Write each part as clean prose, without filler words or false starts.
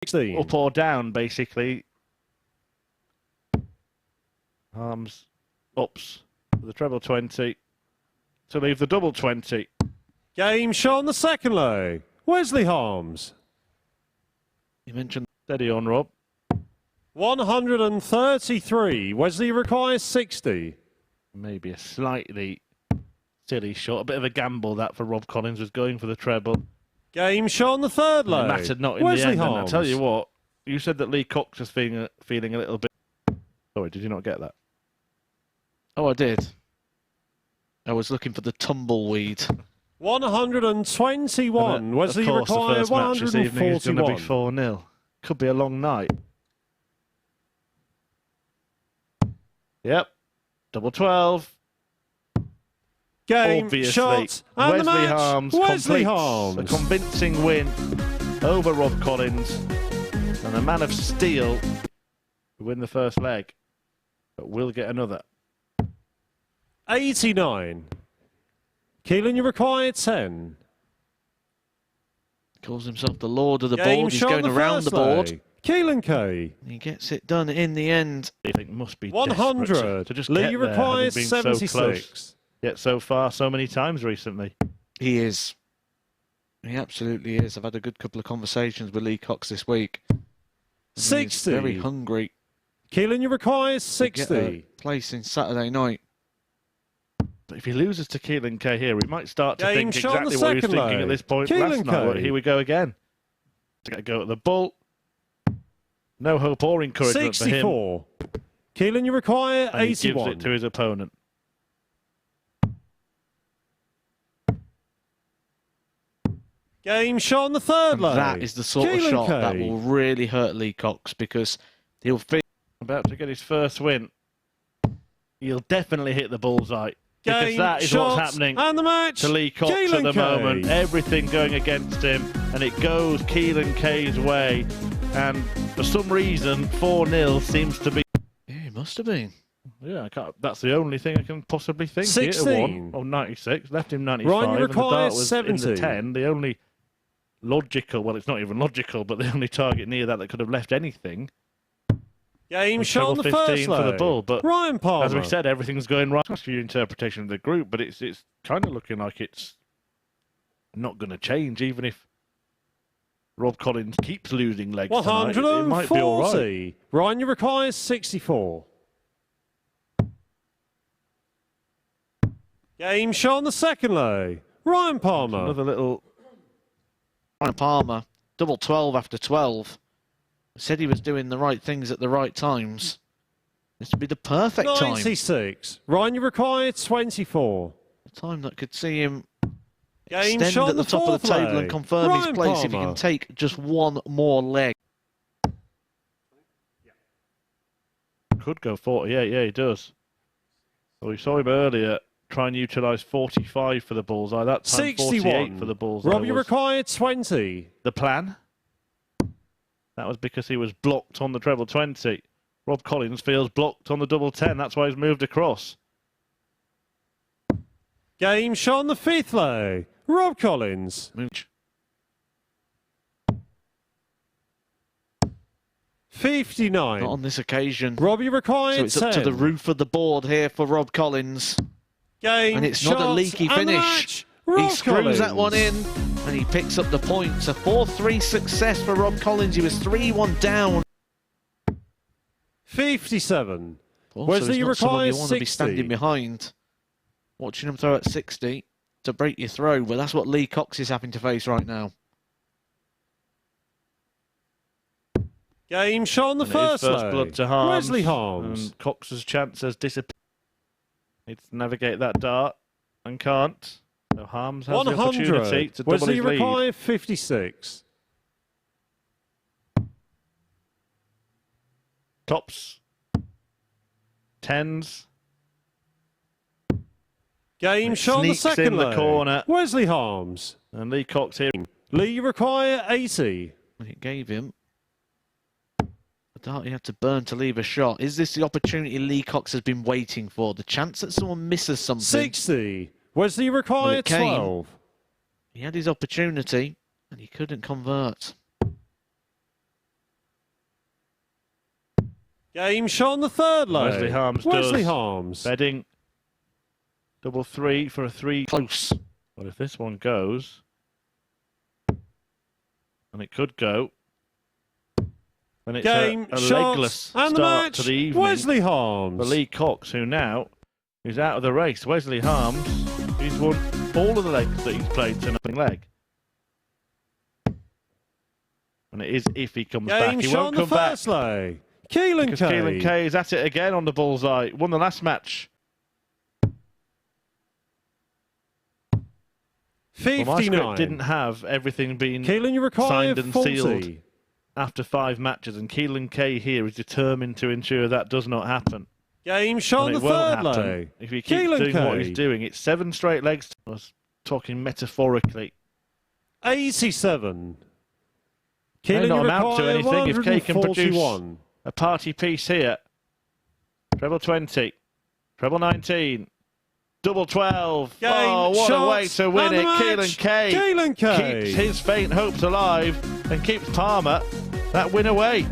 16. Up or down, basically. Harms ups for the treble 20 to leave the double 20. Game shown the second leg. Wesley Harms. You mentioned steady on, Rob. 133. Wesley requires 60. Maybe a slightly silly shot. A bit of a gamble that for Rob Collins was going for the treble. Game shown the third leg. It mattered not in Wesley the end. Harms. And I tell you what, you said that Lee Cox was feeling a little bit... Sorry, did you not get that? Oh, I did. I was looking for the tumbleweed. 121. Wesley of course, the requires first match this evening is going to be 141. 4-0. Could be a long night. Yep. Double 12. Game, Obviously, shot, and the Wesley match. Harms Wesley completes Harms. a convincing win over Rob Collins, and a man of steel will win the first leg, but will get another. 89. Keelan, you require 10. Calls himself the Lord of the Game board. He's shot going the around the first board. leg. Keelan Kay. He gets it done in the end. I think must be 100. to just Lee get there, requires having been 76. so close, yet so far so many times recently. He is. He absolutely is. I've had a good couple of conversations with Lee Cox this week. And 60. He's very hungry. Keelan, you require To get 60. a place in Saturday night. But if he loses to Keelan Kay here, we might start to Game think shot exactly the what he was second thinking leg. at this point Keelan last night. Well, Kay. here we go again. To get a go at the bull. No hope or encouragement 64. for him. Keelan, you require And he gives 81. it to his opponent. Game shot on the third And leg. that is the sort of Keelan shot that Kay. will really hurt Lee Cox, because he'll feel About to get his first win. He'll definitely hit the bullseye. Because Game, that is shot, what's happening and the match. to Lee Cox Keelan at the Kay. moment. Everything going against him, and it goes Keelan Kay's way. And for some reason, 4-0 seems to be... Yeah, he must have been. Yeah, I can't, that's the only thing I can possibly think. 16. Oh, 96. Left him 95. Ryan, you and the require dart was 70. in the 10. The only logical... Well, it's not even logical, but the only target near that could have left anything... Game shot on the treble first 15 for the leg. bull, but Ryan Palmer. as we said, everything's going right. That's your interpretation of the group, but it's kind of looking like it's not going to change, even if Rob Collins keeps losing legs tonight. It might be all right. 140. Ryan, you require 64. Game shot on the second leg. Ryan Palmer. Another little... Ryan Palmer, double 12 after 12. Said he was doing the right things at the right times. This would be the perfect 96. Ryan, you require 24. time that could see him Game extend shot at the top of the table leg. and confirm Ryan his place if he Palmer. can take just one more leg. Could go 48, yeah, he does. Well, we saw him earlier try and utilise 45 for the bullseye. That time 61. 48 for the bullseye. Rob, you was require 20. the plan. That was because he was blocked on the treble 20. Rob Collins feels blocked on the double 10. That's why he's moved across. Game shot on the fifth leg. Rob Collins. Mooch. 59. Not on this occasion. Rob, you require So it's 10. up to the roof of the board here for Rob Collins. Game And it's not a shot leaky and the finish. match. He Rob screws Collins. that one in and he picks up the points. A 4-3 success for Rob Collins. He was 3-1 down. 57. Also, Wesley, he's you not someone require you want to be 60. standing behind. Watching him throw at 60 to break your throw. Well, that's what Lee Cox is having to face right now. Game shot on the And it is first first leg. blood to Harms. Wesley Harms. And Cox's chance has disappeared. Needs to navigate that dart and can't. So Harms has the opportunity 100. to double Wesley, his you lead. require 56. Tops. Tens. Game It shot on the sneaks second in the leg. corner. Wesley Harms. And Lee Cox here. Lee, you require 80. And it gave him a dart he had to burn to leave a shot. Is this the opportunity Lee Cox has been waiting for? The chance that someone misses something? 60. Wesley, you require Well, it came. 12. He had his opportunity and he couldn't convert. Game shot on the third leg. Wesley Harms Wesley does. Harms. Bedding. Double three for a three. Close. But if this one goes, and it could go, then it's Game a shots legless and the start match. to the evening Wesley Harms. for Lee Cox, who now is out of the race. Wesley Harms, he's won all of the legs that he's played to nothing leg. And it is if he comes Game back. He shot won't on the come back. first leg. Keelan Because Kay. Keelan Kay is at it again on the bullseye. Won the last match. 59. Well, my script didn't have everything being Keelan, you require signed and 40. sealed after 5 matches, and Keelan Kay here is determined to ensure that does not happen. Game shot on And the it won't third happen leg. if he keeps Keelan doing what Kay. he's doing. It's 7 straight legs. I was talking metaphorically. 87. May Keelan, not you amount to require anything if Kay can produce 141. a party piece here. Treble 20, treble 19, double 12. Game, oh, what a way shots, to win and it. the match. Keelan Kay Keelan Kay. keeps his faint hopes alive and keeps Palmer that win away.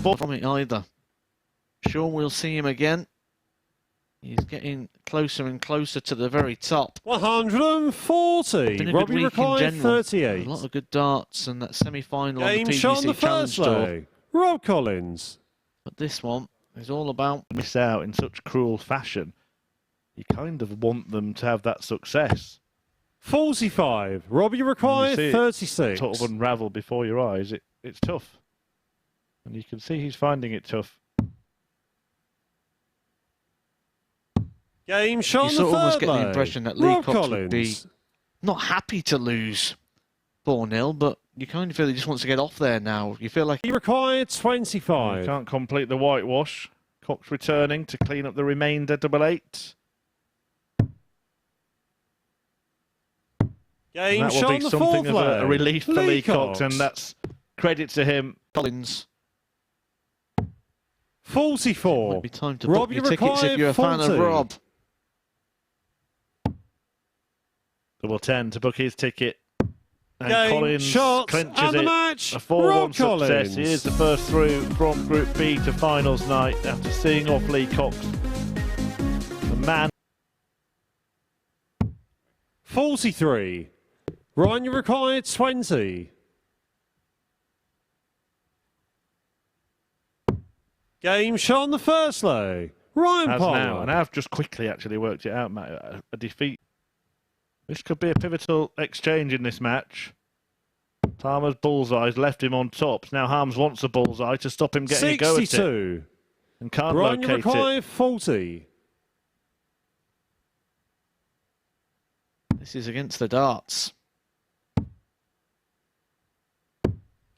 From it either. Sure, we'll see him again. He's getting closer and closer to the very top. 140. Been a good Robbie week in required general. 38. A lot of good darts and that semi-final on the Game shot on the PGC Challenge first Tour. leg. Rob Collins. But this one is all about Miss out in such cruel fashion. You kind of want them to have that success. 45. Robbie required see it 36. Sort of unravel before your eyes. It's tough. And you can see he's finding it tough. Game shot you on sort of the almost third get the leg. impression that Lee Rob Cox Collins. would be not happy to lose 4-0, but you kind of feel he just wants to get off there now. You feel like He required You 25. can't complete the whitewash. Cox returning to clean up the remainder double 8. Game And that shot will on be the something fourth of leg. a relief for Lee Cox, and that's credit to him. Collins. 44. Might be time to Rob, book you your tickets if require you're a fan of 40. Rob. Double 10 to book his ticket. And Game, Collins shots, clinches and the it. match. A 4-1 Rob success. Collins. He is the first through from Group B to finals night after seeing off Lee Cox. The man. 43. Ryan, you required 20. Game shot on the first leg. Ryan Has Palmer. now, and I've just quickly actually worked it out, Matt. A defeat. This could be a pivotal exchange in this match. Palmer's bullseye's left him on top. Now Harms wants a bullseye to stop him getting a go at it. 62. And can't Ryan, you locate require it. 40. This is against the darts.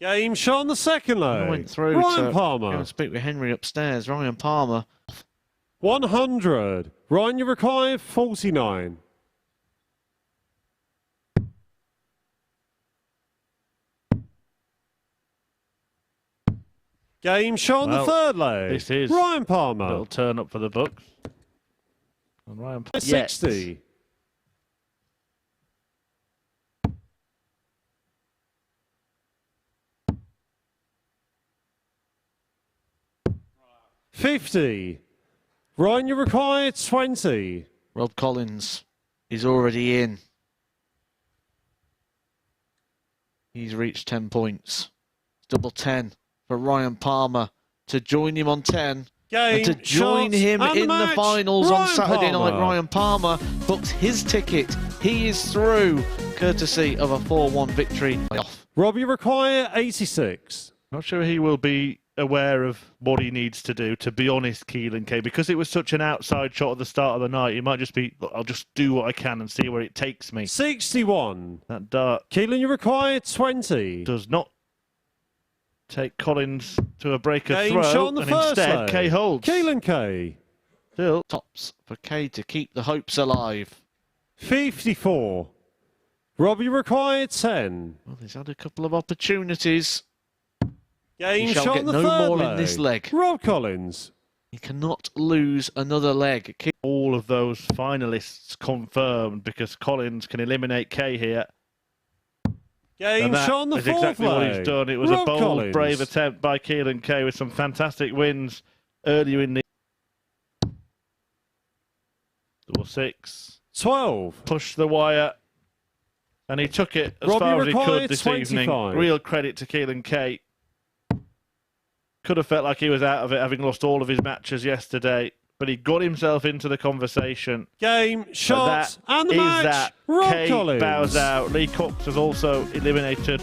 Game shot on the second I leg. went through Ryan to go Palmer. and speak with Henry upstairs. Ryan Palmer. 100. Ryan, you require 49. Game shot on the Well, third leg. this is Ryan A Palmer. little turn up for the books. And Ryan 60. $50. Ryan, you require 20. Rob Collins is already in. He's reached 10 points. Double 10 for Ryan Palmer to join him on 10. Game, And to join shots, him and in the match. finals on Ryan Saturday night, Palmer. Ryan Palmer books his ticket. He is through, courtesy of a 4-1 victory. Robbie require 86. Not sure he will be aware of what he needs to do, to be honest, Keelan Kay, because it was such an outside shot at the start of the night. He might just be, "Look, I'll just do what I can and see where it takes me." 61. That dart Keelan, you require 20. does not take Collins to a breaker Game throw, shot on the and first instead leg. Kay holds. Keelan Kay. Still, Tops for Kay to keep the hopes alive. 54. Robbie required 10. Well, he's had a couple of opportunities. Game He shall shot get on the no third more leg. in this leg. Rob Collins. He cannot lose another leg. all of those finalists confirmed, because Collins can eliminate Kay here. Game And that shot on the is fourth exactly what leg. he's done. It was Rob a bold, Collins. brave attempt by Keelan Kay with some fantastic wins earlier in the double six. 12. Pushed the wire, and he took it as Robbie far as he could required this 25. evening. Real credit to Keelan Kay. Could have felt like he was out of it, having lost all of his matches yesterday, but he got himself into the conversation. Game, shot, and the is match. that. Rob Kay Collins. bows out. Lee Cox was also eliminated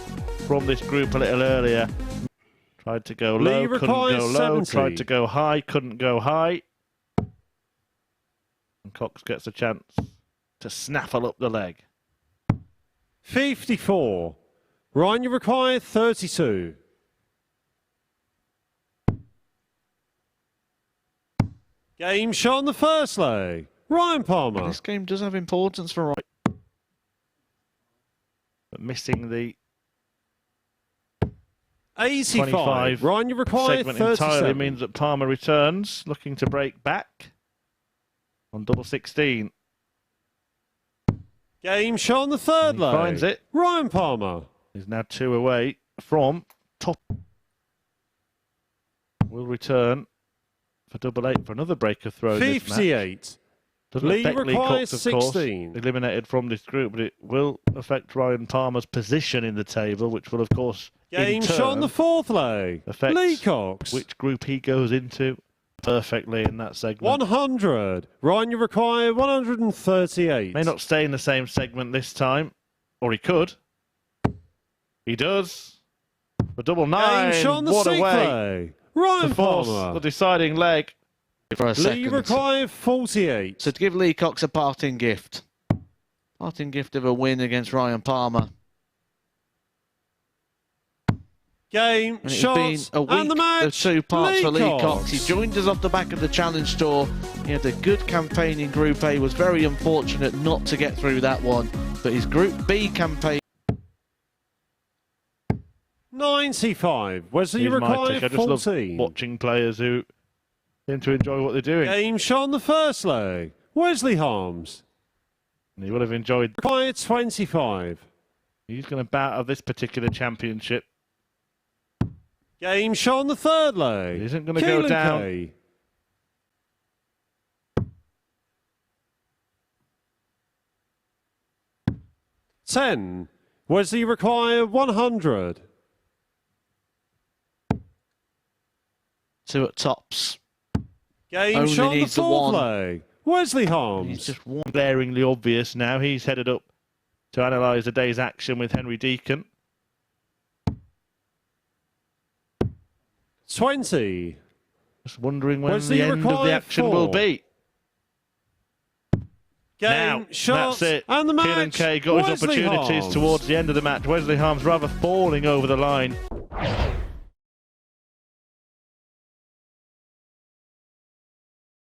from this group a little earlier. Tried to go low, couldn't go low. 70. Tried to go high, couldn't go high. And Cox gets a chance to snaffle up the leg. 54. Ryan, you require 32. Game shot on the first leg. Ryan Palmer. This game does have importance for Ryan. But missing the 85. 25 Ryan, you require segment 37. entirely means that Palmer returns, looking to break back on double 16. Game shot on the third He leg. finds it. Ryan Palmer. He's now 2 away from top. Will return for double 8 for another breaker throw in this match. 58. Doesn't Lee affect Lee requires Cox, of course, 16. eliminated from this group, but it will affect Ryan Palmer's position in the table, which will, of course, Game in turn shot on the fourth leg. affect Lee Cox. which group he goes into perfectly in that segment. 100. Ryan, you require 138. May not stay in the same segment this time, or he could. He does. For double 9, Game shot on the what a sixth way leg. Ryan to force Palmer. the deciding leg. For a Lee second. require 48. So to give Lee Cox a parting gift. Parting gift of a win against Ryan Palmer. Game, And it's shot, been a week and the match. of 2 parts for Lee Cox. Cox. He joined us off the back of the Challenge Tour. He had a good campaign in Group A, was very unfortunate not to get through that one. But his Group B campaign... 95. Wesley, you Here's my require take. I just love 14. watching players who seem to enjoy what they're doing. Game shot on the first leg. Wesley Harms. And he would have enjoyed. Required 25. He's going to bow out of this particular championship. Game shot on the third leg. He isn't going to go Keelan down. Kay. Ten. Wesley require 100. 2 at tops. Game Only shot on the needs the fourth one. leg. Wesley He's Harms. just one. Glaringly obvious now. He's headed up to analyse the day's action with Henry Deacon. 20. Just wondering when Wesley the end of the required action 4. will be. Game Now, shot that's it. and the match. Keelan Kay got his Wesley opportunities Harms. towards the end of the match. Wesley Harms rather falling over the line